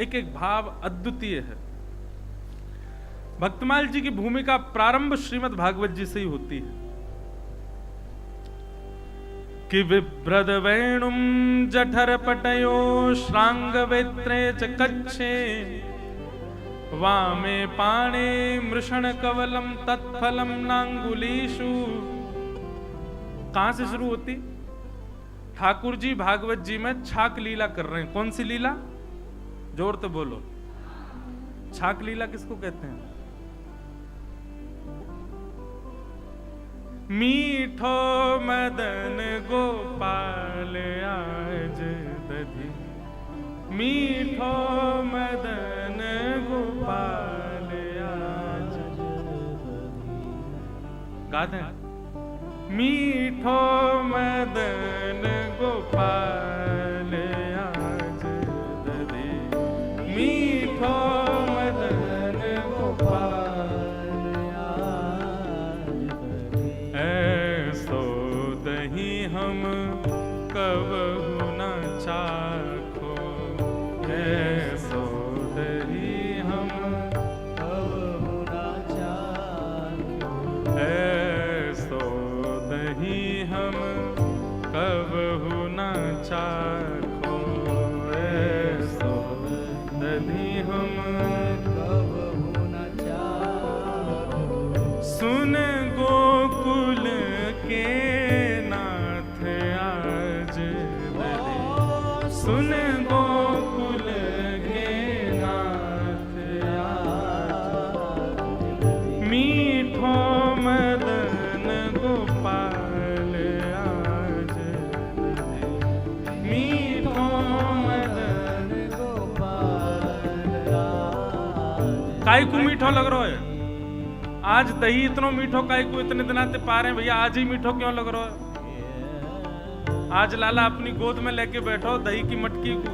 एक एक भाव अद्वितीय है। भक्तमाल जी की भूमिका प्रारंभ श्रीमद् भागवत जी से ही होती है कि विभ्रद वेणुम जठर पटयो श्रांग वेत्रे च कच्छे वामे पाणे मृषण कवलम तत्फलम नांगुलीषु। कहां से शुरू होती? ठाकुर जी भागवत जी में छाक लीला कर रहे हैं। कौन सी लीला? जोर तो बोलो। छाक लीला किसको कहते हैं? मीठो मदन गोपाल आज दधी, मीठो मदन गोपाल आज गाते हैं। मीठो मदन गोपाल आज दधी, मीठो मदन गोपाल आज दधी। ऐसो दही हम कबहु न चाखो, ऐसो दही हम कबहु न चाखो, ऐसो दही हम कबहु न चाखो, ऐसो दही हम कबहु न चाखो। सुन गोकुल के नाथ आज दधी, सुन गोकुल के नाथ आज दधी। मीठो मदन गोपाल आज दधी, मीठो मदन गोपाल आज। काई को मीठो लग रहा है आज दही? इतनो मीठो काई को इतने दिन आते पा रहे हैं भैया? आज ही मीठो क्यों लग रहा है? आज लाला अपनी गोद में लेके बैठो दही की मटकी को,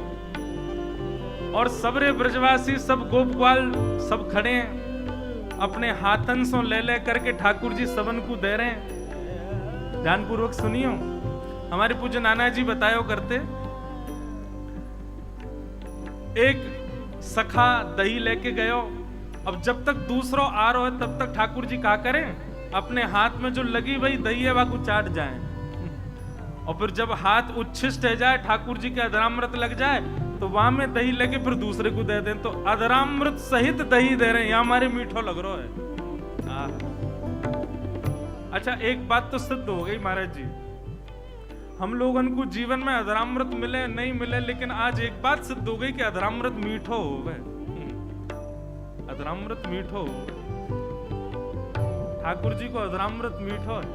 और सबरे ब्रजवासी सब गोप ग्वाल सब खड़े हैं, अपने हाथन सो ले करके ठाकुर जी सबन को दे रहे हैं। ध्यानपूर्वक सुनियो। हमारे पूज्य नाना जी बतायो करते, एक सखा दही लेके गयो। अब जब तक दूसरो आ रहा है तब तक ठाकुर जी क्या करें? अपने हाथ में जो लगी वही दही है वह चाट जाए, और फिर जब हाथ उच्छिष्ट हो जाए, ठाकुर जी के अधरामृत लग जाए, तो वहां में दही लेके फिर दूसरे को दे दें। तो अधरामृत सहित दही दे रहे हैं, यहां हमारे मीठो लग रहा है। अच्छा, एक बात तो सिद्ध हो गई महाराज जी, हम लोगन को जीवन में अधरामृत मिले नहीं मिले, लेकिन आज एक बात सिद्ध हो गई कि अधरामृत मीठो हो गए। अधरामृत मीठो, ठाकुर जी को अधरामृत मीठो है।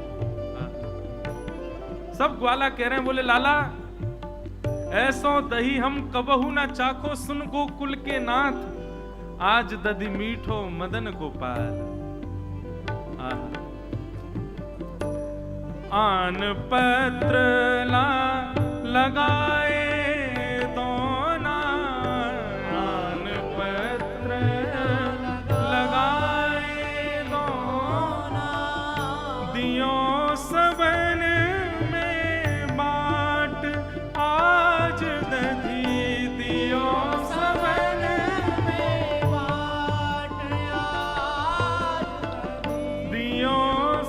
सब ग्वाला कह रहे हैं, बोले लाला ऐसो दही हम कबहु ना चाखो, सुन गोकुल के नाथ आज दधी मीठो मदन गोपाल। आन पत्र ला लगाए दोना, आन पत्र लगाए दोना, दियो सबन में बाट आज दधी, दियो सबन में बाट आज दधी, दियो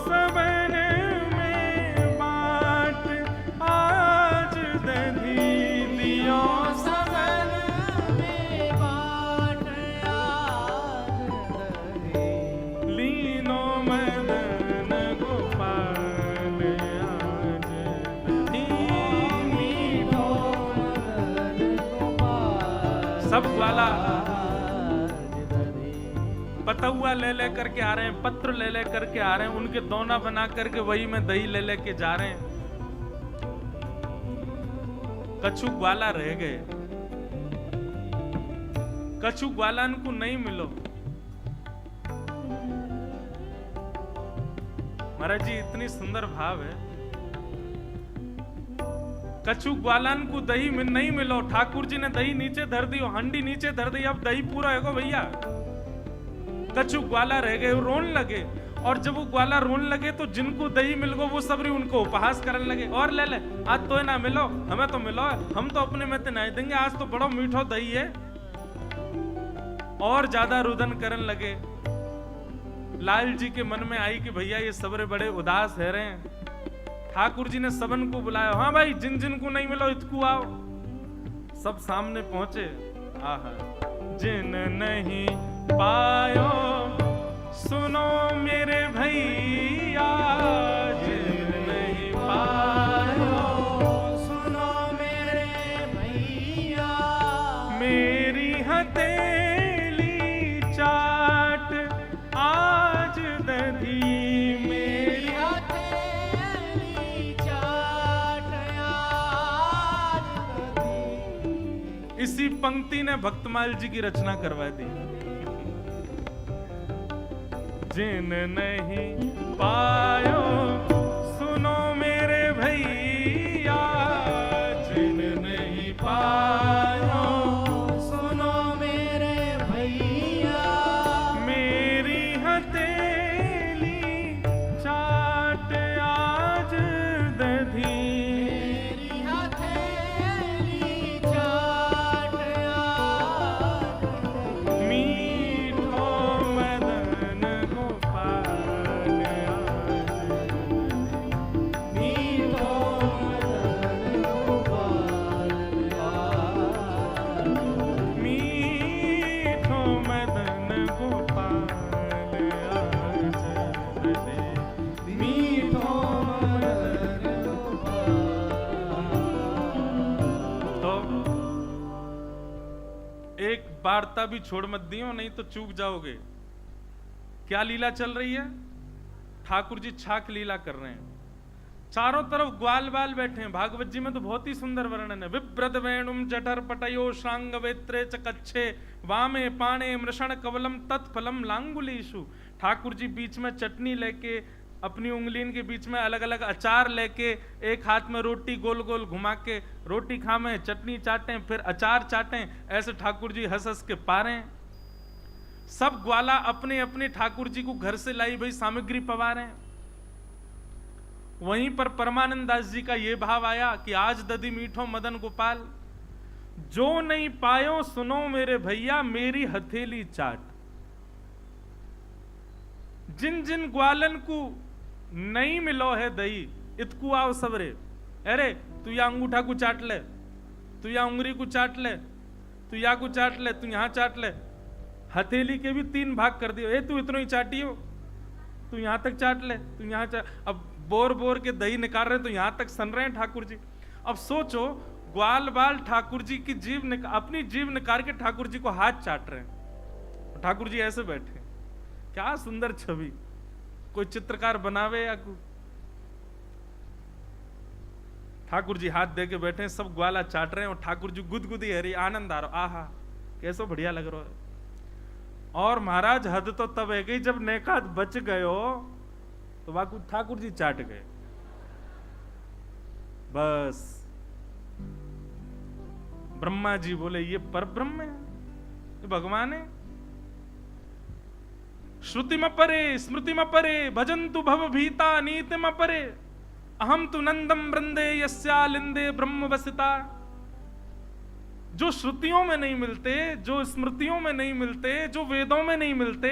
सबन में बाट आज दधी, दियो सबन में बाट आज दधी। लीनो मदन गोपाल आज दधी, मीठो मदन गोपाल। सब ग्वाला पतुआ ले करके आ रहे हैं, पत्र ले करके आ रहे हैं, उनके दोना बना करके वही में दही ले के जा रहे हैं। कछु ग्वाला रह गए, कछु ग्वालन को नहीं मिलो। महाराज जी इतनी सुंदर भाव है, कछु ग्वालन को दही में नहीं मिलो। ठाकुर जी ने दही नीचे धर दी, हंडी नीचे धर दी, अब दही पूरा है भैया। कछु ग्वाला रह गए, रोने लगे, और जब वो ग्वाला रोने लगे तो जिनको दही मिल गो वो सबरी उनको उपहास करने लगे, और ले ले आज तो ना मिलो, हमें तो मिलो, हम तो अपने में तो नहीं देंगे, आज तो बड़ा मीठो दही है। और ज्यादा रुदन करने लगे। लाल जी के मन में आई कि भैया ये सबरे बड़े उदास है रहे हैं। ठाकुर जी ने सबन को बुलाया, हाँ भाई जिन जिन को नहीं मिलो इतकू आओ। सब सामने पहुंचे। आहा, जिन नहीं पायो सुनो मेरे भैया, जिन नहीं पायो सुनो मेरे भैया, मेरी हथेली चाट आज दधी, मेरी हथेली चाट आज दधी। इसी पंक्ति ने भक्तमाल जी की रचना करवा दी। जिन नहीं पायो सुनो मेरे भैया, जिन नहीं पायो सुनो मेरे भैया, मेरी हथेली चाट आज दधी, मेरी हथेली चाट आज दधी। मीठो मदन गोपाल आज दधी। मीठो मदन गोपाल आज दधी। मीठो मदन गोपाल आज दधी। मीठो मदन गोपाल। तो एक वार्ता भी छोड़ मत दियो, नहीं तो चूक जाओगे। क्या लीला चल रही है? ठाकुर जी छाक लीला कर रहे हैं। चारों तरफ ग्वाल बाल बैठे हैं। भागवत जी में तो बहुत ही सुंदर वर्णन है। विप्रद वेणुम जठर पटयो श्रांग वेत्रे च कच्छे वामे पाणे मृषण कवलम तत्फलम लांगुलीशु। ठाकुर जी बीच में चटनी लेके, अपनी उंगलियों के बीच में अलग अलग अचार लेके, एक हाथ में रोटी गोल गोल घुमा के रोटी खामें, चटनी चाटें, फिर अचार चाटें। ऐसे ठाकुर जी हंस हंस के पारें। सब ग्वाला अपने अपने ठाकुर जी को घर से लाई भाई सामग्री पवा रहे हैं। वहीं पर परमानंद दास जी का यह भाव आया कि आज दधी मीठो मदन गोपाल, जो नहीं पायो सुनो मेरे भैया, मेरी हथेली चाट। जिन जिन ग्वालन को नहीं मिलो है दही, इतकू आओ सबरे। अरे तू या अंगूठा को चाट ले, तू या उंगली को चाट ले, तू या को चाट ले, तू यहां चाट ले। हथेली के भी 3 भाग कर दियो। ए तू इतना ही चाटी हो, तू यहां तक चाट ले, तू यहां चाट। अब बोर बोर के दही निकाल रहे हैं तो यहां तक सन रहे हैं ठाकुर जी। अब सोचो, ग्वाल बाल ठाकुर जी की अपनी जीभ निकाल के ठाकुर जी को हाथ चाट रहे हैं। ठाकुर जी ऐसे बैठे। क्या सुंदर छवि, कोई चित्रकार बनावे या कोई। ठाकुर जी हाथ दे के बैठे हैं, सब ग्वाला चाट रहे हैं और ठाकुर जी गुदगुदी है रही, आनंद आ रहा। आहा कैसो बढ़िया लग रहा है। और महाराज हद तो तब है गई जब नेकात बच गयो तो वाकू ठाकुर जी चाट गए। बस ब्रह्मा जी बोले ये पर ब्रह्म है, ये भगवान है। श्रुति म परे स्मृति म परे भजन्तु भव भीता नीति म परे अहम तु नंदम वृंदे यस्यालिंदे ब्रह्म वसिता। जो श्रुतियों में नहीं मिलते, जो स्मृतियों में नहीं मिलते, जो वेदों में नहीं मिलते,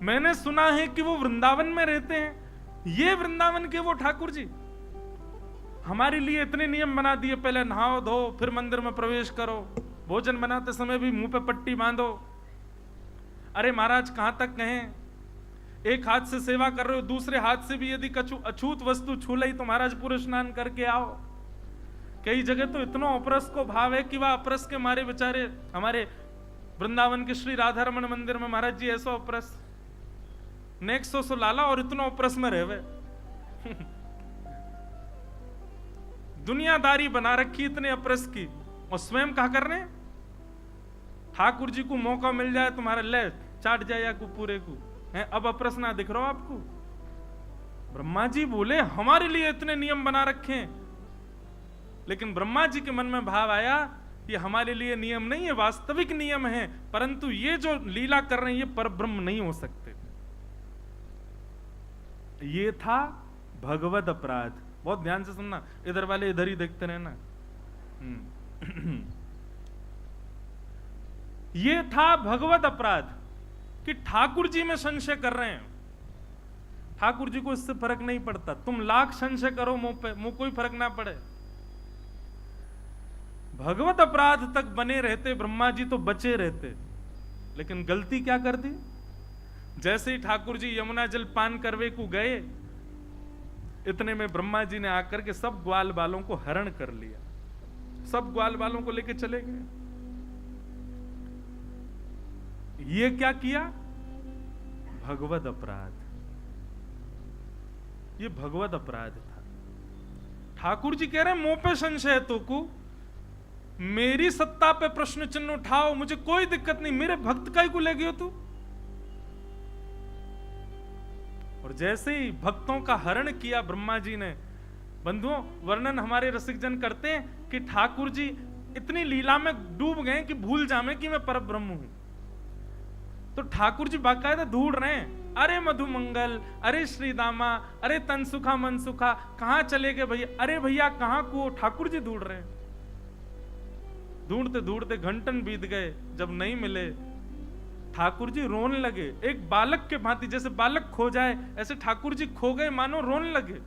मैंने सुना है कि वो वृंदावन में रहते हैं। ये वृंदावन के वो ठाकुर जी हमारे लिए इतने नियम बना दिए। पहले नहाओ धो, फिर मंदिर में प्रवेश करो, भोजन बनाते समय भी मुंह पे पट्टी बांधो। अरे महाराज कहां तक कहें, एक हाथ से सेवा कर रहे हो, दूसरे हाथ से भी यदि कछु अछूत वस्तु छू ली तो महाराज पूरे स्नान करके आओ। कई जगह तो इतना अपरस को भाव है कि वह अपरस के मारे बेचारे, हमारे वृंदावन के श्री राधा रमन मंदिर में महाराज जी ऐसा अपरस नेक सो लाला और इतना अपरस में रहे। दुनियादारी बना रखी इतने अपरस की, और स्वयं कहा कर रहे ठाकुर जी को मौका मिल जाए तुम्हारे ले चाट जाए या को पूरे को है। अब अपरस ना दिख रहा आपको। ब्रह्मा जी बोले हमारे लिए इतने नियम बना रखे हैं, लेकिन ब्रह्मा जी के मन में भाव आया ये हमारे लिए नियम नहीं है, वास्तविक नियम है, परंतु ये जो लीला कर रहे हैं ये परब्रह्म नहीं हो सकते। ये था भगवत अपराध। बहुत ध्यान से सुनना, इधर वाले इधर ही देखते रहना। ये था भगवत अपराध कि ठाकुर जी में संशय कर रहे हैं। ठाकुर जी को इससे फर्क नहीं पड़ता, तुम लाख संशय करो मुंह पे, मुंह कोई फर्क ना पड़े। भगवत अपराध तक बने रहते ब्रह्मा जी तो बचे रहते, लेकिन गलती क्या कर दी? जैसे ही ठाकुर जी यमुना जल पान करवे को गए, इतने में ब्रह्मा जी ने आकर के सब ग्वाल बालों को हरण कर लिया, सब ग्वाल बालों को लेके चले गए। ये क्या किया? भगवत अपराध। ये भगवत अपराध था। ठाकुर जी कह रहे हैं मुंह पे संशय तो को, मेरी सत्ता पे प्रश्न चिन्ह उठाओ, मुझे कोई दिक्कत नहीं, मेरे भक्त का ही को ले गयो तू। और जैसे ही भक्तों का हरण किया ब्रह्मा जी ने, बंधुओं वर्णन हमारे रसिक जन करते हैं कि ठाकुर जी इतनी लीला में डूब गए कि भूल जामे कि मैं परम ब्रह्म हूं। तो ठाकुर जी बाकायदा ढूंढ रहे हैं, अरे मधुमंगल, अरे श्रीदामा, अरे तनसुखा मनसुखा, कहां चले गए भैया? अरे भैया कहां को? ठाकुर जी ढूंढ रहे हैं। ढूंढते ढूंढते घंटन बीत गए, जब नहीं मिले ठाकुर जी रोने लगे, एक बालक के भांति, जैसे बालक खो जाए ऐसे ठाकुर जी खो गए, मानो रोने लगे।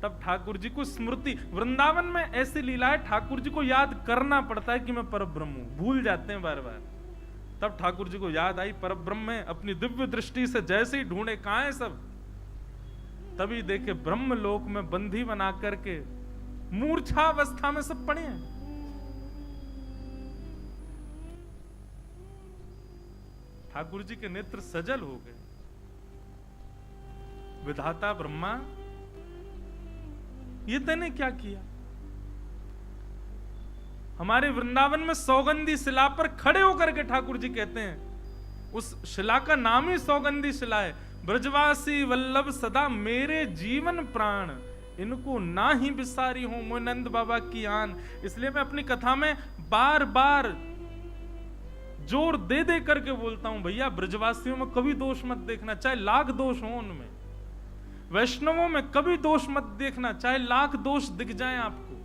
तब ठाकुर जी को स्मृति, वृंदावन में ऐसी लीला है, ठाकुर जी को याद करना पड़ता है कि मैं परब्रह्म हूं, भूल जाते हैं बार बार। तब ठाकुर जी को याद आई परब्रह्म है, अपनी दिव्य दृष्टि से जैसे ही ढूंढे कहां है सब, तभी देखे ब्रह्म लोक में बंधी बना करके मूर्छावस्था में सब पड़े हैं। ठाकुर जी के नेत्र सजल हो गए। विधाता ब्रह्मा, ये तूने क्या किया? हमारे वृंदावन में सौगंधी शिला पर खड़े होकर के ठाकुर जी कहते हैं, उस शिला का नाम ही सौगंधी शिला है, ब्रजवासी वल्लभ सदा मेरे जीवन प्राण, इनको ना ही बिसारी हूं मोह नंद बाबा की आन। इसलिए मैं अपनी कथा में बार बार जोर दे दे करके बोलता हूं, भैया ब्रजवासियों में कभी दोष मत देखना, चाहे लाख दोष हो उनमें। वैष्णवों में कभी दोष मत देखना, चाहे लाख दोष दिख जाएं आपको,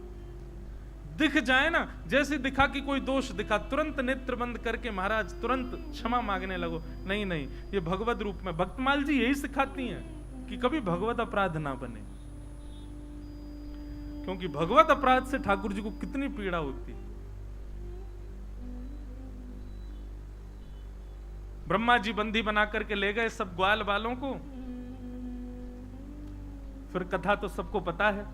दिख जाए ना, जैसे दिखा कि कोई दोष दिखा, तुरंत नेत्र बंद करके महाराज तुरंत क्षमा मांगने लगो। नहीं नहीं, ये भगवत रूप में भक्तमाल जी यही सिखाती हैं कि कभी भगवत अपराध ना बने, क्योंकि भगवत अपराध से ठाकुर जी को कितनी पीड़ा होती है। ब्रह्मा जी बंदी बना करके ले गए सब ग्वाल बालों को। फिर कथा तो सबको पता है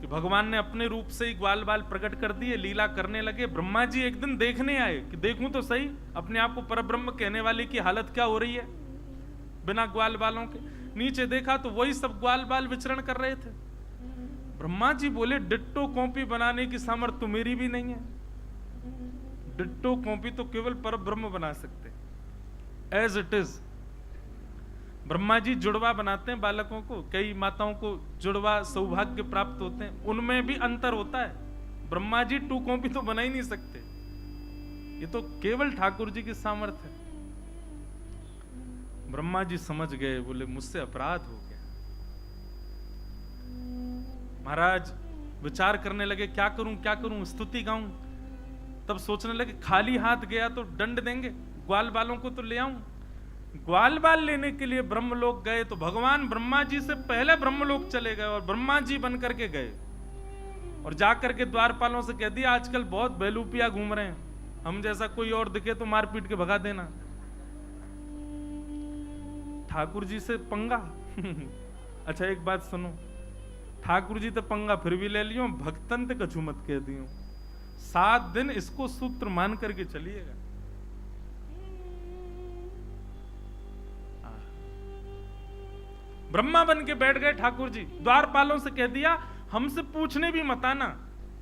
कि भगवान ने अपने रूप से ही ग्वाल बाल प्रकट कर दिए, लीला करने लगे। ब्रह्मा जी एक दिन देखने आए कि देखूं तो सही अपने आप को परब्रह्म कहने वाले की हालत क्या हो रही है बिना ग्वाल बालों के। नीचे देखा तो वही सब ग्वाल बाल विचरण कर रहे थे। ब्रह्मा जी बोले, डिट्टो कॉपी बनाने की सामर्थ्य तो मेरी भी नहीं है, डिट्टो कॉपी तो केवल परब्रह्म बना सकते as it is. Brahma ji जुड़वा बनाते हैं बालकों को, कई माताओं को जुड़वा सौभाग्य प्राप्त होते हैं, उनमें भी अंतर होता है। ब्रह्मा जी टू कॉपी तो बना ही नहीं सकते, ये तो केवल ठाकुर जी की सामर्थ्य है। ब्रह्मा जी समझ गए, बोले मुझसे अपराध हो गया। महाराज विचार करने लगे, क्या करूं क्या करूं, स्तुति गाऊं। तब सोचने लगे खाली हाथ गया तो दंड देंगे, ग्वाल बालों को तो ले आऊं। ग्वाल बाल लेने के लिए ब्रह्मलोक गए तो भगवान ब्रह्मा जी से पहले ब्रह्मलोक चले गए और ब्रह्मा जी बन करके गए और जाकर के द्वारपालों से कह दिया, आजकल बहुत बेलूपिया घूम रहे हैं, हम जैसा कोई और दिखे तो मार पीट के भगा देना। ठाकुर जी से पंगा अच्छा एक बात सुनो, ठाकुर जी तो पंगा फिर भी ले लियो, भक्तन ते कछु मत कह दियो। 7 दिन इसको सूत्र मान करके चलिएगा। ब्रह्मा बन के बैठ गए ठाकुर जी, द्वारपालों से कह दिया हमसे पूछने भी मत आना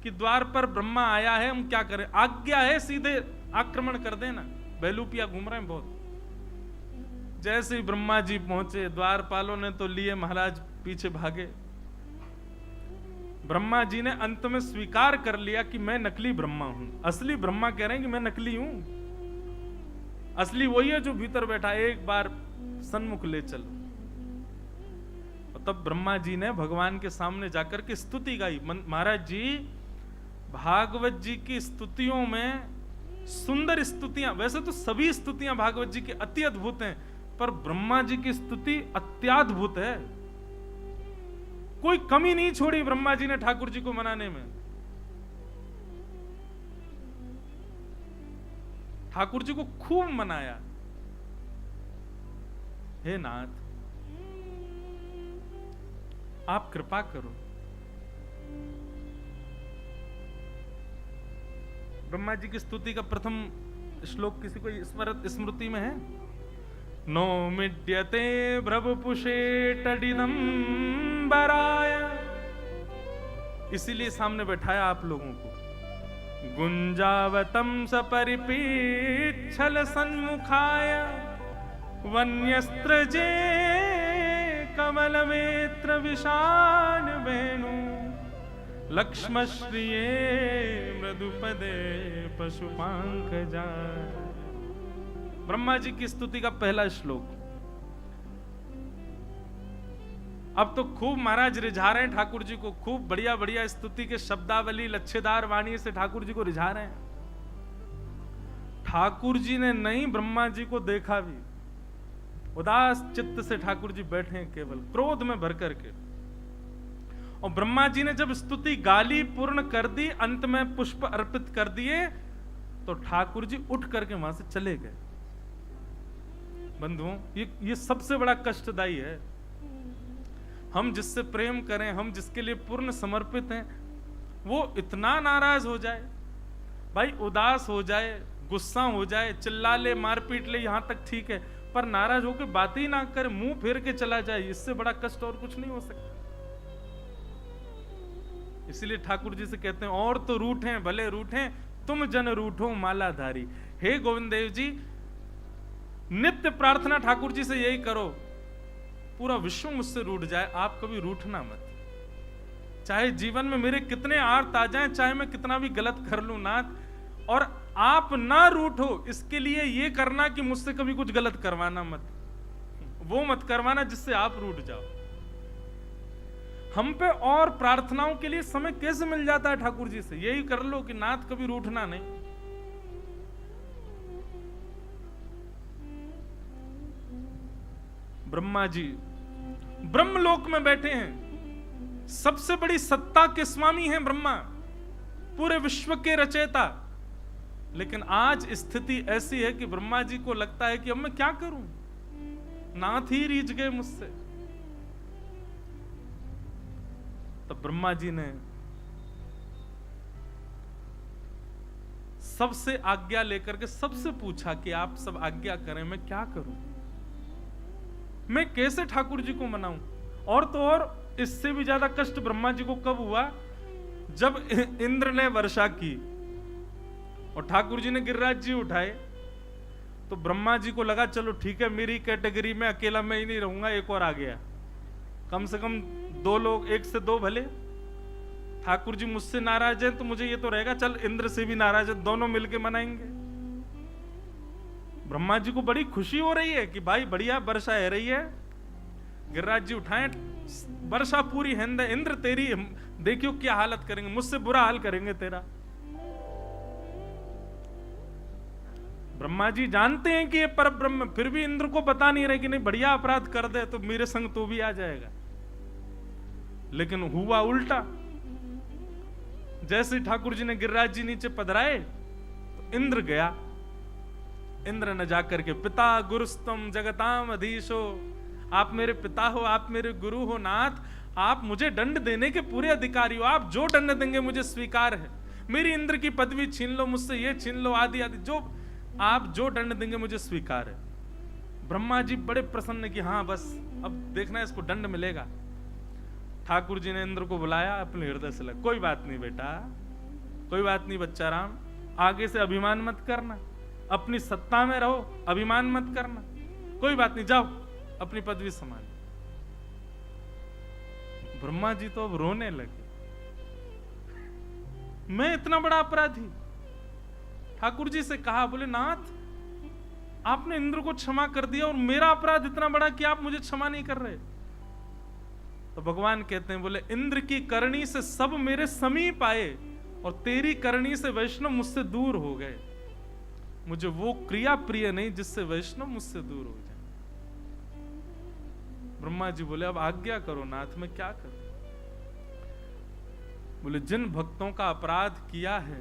कि द्वार पर ब्रह्मा आया है, हम क्या करें, आज्ञा है सीधे आक्रमण कर देना, बेलूपिया घूम रहे हैं बहुत। जैसे ही ब्रह्मा जी पहुंचे, द्वारपालों ने तो लिए महाराज पीछे भागे। ब्रह्मा जी ने अंत में स्वीकार कर लिया कि मैं नकली ब्रह्मा हूं। असली ब्रह्मा कह रहे हैं कि मैं नकली हूं, असली वही है जो भीतर बैठा है, एक बार सन्मुख ले चलो। तब ब्रह्मा जी ने भगवान के सामने जाकर के स्तुति गाई, महाराज जी भागवत जी की स्तुतियों में सुंदर स्तुतियां, वैसे तो सभी स्तुतियां भागवत जी की अति अद्भुत हैं, पर ब्रह्मा जी की स्तुति अत्याद्भुत है। कोई कमी नहीं छोड़ी ब्रह्मा जी ने ठाकुर जी को मनाने में। ठाकुर जी को खूब मनाया। हे नाथ, आप कृपा करो। ब्रह्मा जी की स्तुति का प्रथम श्लोक किसी को स्मृति में है? नो मिड्यते भ्रवपुषे टडिदंबराय। इसीलिए सामने बैठाया आप लोगों को। गुंजावतम सपरिपीच्छल सन्मुखाय वन्यस्त्रजे कमलवेत्र विशान वेणु लक्ष्मश्रिये मृदुपदे पशुपांकजाय। ब्रह्मा जी की स्तुति का पहला श्लोक। अब तो खूब महाराज रिझा रहे हैं ठाकुर जी को, खूब बढ़िया बढ़िया स्तुति के शब्दावली लच्छेदार वाणी से ठाकुर जी को रिझा रहे हैं। ठाकुर जी ने नहीं ब्रह्मा जी को देखा भी, उदास चित्त से ठाकुर जी बैठे हैं केवल क्रोध में भर करके। और ब्रह्मा जी ने जब स्तुति गाली पूर्ण कर दी, अंत में पुष्प अर्पित कर दिए, तो ठाकुर जी उठ करके वहां से चले गए। बंधुओं, ये सबसे बड़ा कष्टदायी है। हम जिससे प्रेम करें, हम जिसके लिए पूर्ण समर्पित हैं, वो इतना नाराज हो जाए, भाई उदास हो जाए, गुस्सा हो जाए, चिल्ला ले, मारपीट ले, यहां तक ठीक है, पर नाराज होकर बात ही ना करे, मुंह फेर के चला जाए, इससे बड़ा कष्ट और कुछ नहीं हो सकता। इसलिए ठाकुर जी से कहते हैं, और तो रूठें भले रूठें, तुम जन रूठो मालाधारी। हे गोविंद देव जी, नित्य प्रार्थना ठाकुर जी से यही करो, पूरा विश्व मुझसे रूठ जाए, आप कभी रूठना मत। चाहे जीवन में मेरे कितने आर्त आ जाएं, चाहे मैं कितना भी गलत कर लूं नाथ, और आप ना रूठो, इसके लिए ये करना कि मुझसे कभी कुछ गलत करवाना मत, वो मत करवाना जिससे आप रूठ जाओ। हम पे और प्रार्थनाओं के लिए समय कैसे मिल जाता है ठाकुर जी से, यही कर लो कि नाथ कभी रूठना नहीं। ब्रह्मा जी ब्रह्मलोक में बैठे हैं, सबसे बड़ी सत्ता के स्वामी हैं ब्रह्मा, पूरे विश्व के रचयिता। लेकिन आज स्थिति ऐसी है कि ब्रह्मा जी को लगता है कि अब मैं क्या करूं, नाथ ही रीझ गए मुझसे। तो ब्रह्मा जी ने सबसे आज्ञा लेकर के सबसे पूछा कि आप सब आज्ञा करें, मैं क्या करूं, मैं कैसे ठाकुर जी को मनाऊं। और तो और इससे भी ज्यादा कष्ट ब्रह्मा जी को कब हुआ, जब इंद्र ने वर्षा की और ठाकुर जी ने गिरिराज जी उठाए, तो ब्रह्मा जी को लगा चलो ठीक है, मेरी कैटेगरी में अकेला मैं ही नहीं रहूंगा, एक और आ गया, कम से कम दो लोग, एक से दो भले। ठाकुर जी मुझसे नाराज हैं तो मुझे ये तो रहेगा, चल इंद्र से भी नाराज है, दोनों मिलके मनाएंगे। ब्रह्मा जी को बड़ी खुशी हो रही है कि भाई बढ़िया वर्षा है रही है, गिरिराज जी उठाए, वर्षा पूरी है, इंद्र तेरी देखियो क्या हालत करेंगे, मुझसे बुरा हाल करेंगे तेरा। ब्रह्मा जी जानते हैं कि ये पर ब्रह्म, फिर भी इंद्र को बता नहीं रहे कि नहीं बढ़िया अपराध कर दे तो मेरे संग तो भी आ जाएगा। लेकिन हुआ उल्टा, जैसे ठाकुर जी ने गिरिराज जी नीचे पधराए तो इंद्र गया। इंद्र ने जाकर के, पिता गुरुस्तम जगताम अधीशो, आप मेरे पिता हो, आप मेरे गुरु हो नाथ, आप मुझे दंड देने के पूरे अधिकारी हो, आप जो दंड देंगे मुझे स्वीकार है, मेरी इंद्र की पदवी छीन लो मुझसे, ये छीन लो, आदि आदि, जो आप जो दंड देंगे मुझे स्वीकार है। ब्रह्मा जी बड़े प्रसन्न कि हाँ बस अब देखना है इसको दंड मिलेगा। ठाकुर जी ने इंद्र को बुलाया, अपने हृदय से लगा, कोई बात नहीं बेटा, कोई बात नहीं बच्चा राम, आगे से अभिमान मत करना, अपनी सत्ता में रहो, अभिमान मत करना, कोई बात नहीं, जाओ अपनी पदवी संभालो। ब्रह्मा जी तो अब रोने लगे, मैं इतना बड़ा अपराधी। ठाकुर जी से कहा, बोले नाथ आपने इंद्र को क्षमा कर दिया और मेरा अपराध इतना बड़ा कि आप मुझे क्षमा नहीं कर रहे। तो भगवान कहते हैं, बोले इंद्र की करनी से सब मेरे समीप आए और तेरी करनी से वैष्णव मुझसे दूर हो गए। मुझे वो क्रिया प्रिय नहीं जिससे वैष्णव मुझसे दूर हो जाए। ब्रह्मा जी बोले अब आज्ञा करो नाथ, मैं क्या करूं? बोले जिन भक्तों का अपराध किया है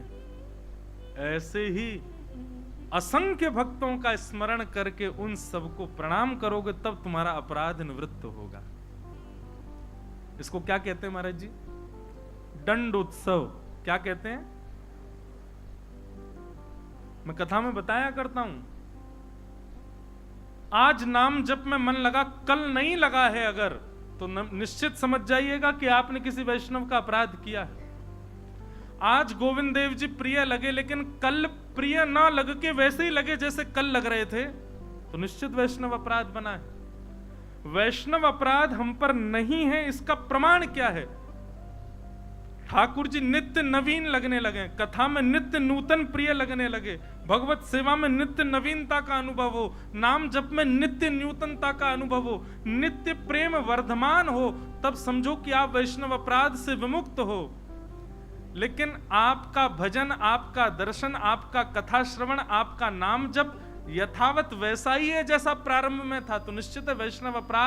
ऐसे ही असंख्य भक्तों का स्मरण करके उन सबको प्रणाम करोगे तब तुम्हारा अपराध निवृत्त होगा। इसको क्या कहते हैं महाराज जी? दंड उत्सव। क्या कहते हैं? मैं कथा में बताया करता हूं, आज नाम जप में मन लगा, कल नहीं लगा है अगर, तो निश्चित समझ जाइएगा कि आपने किसी वैष्णव का अपराध किया है। आज गोविंद देव जी प्रिय लगे लेकिन कल प्रिय ना लग के वैसे ही लगे जैसे कल लग रहे थे, तो निश्चित वैष्णव अपराध बना है। वैष्णव अपराध हम पर नहीं है, इसका प्रमाण क्या है? ठाकुर जी नित्य नवीन लगने लगे, कथा में नित्य नूतन प्रिय लगने लगे, भगवत सेवा में नित्य नवीनता का अनुभव हो, नाम जप में नित्य नूतनता का अनुभव हो, नित्य प्रेम वर्धमान हो, तब समझो कि आप वैष्णव अपराध से विमुक्त हो। लेकिन आपका भजन, आपका दर्शन, आपका कथा श्रवण, आपका नाम जप यथावत वैसा ही है जैसा प्रारंभ में था, तो निश्चित है वैष्णव अपराध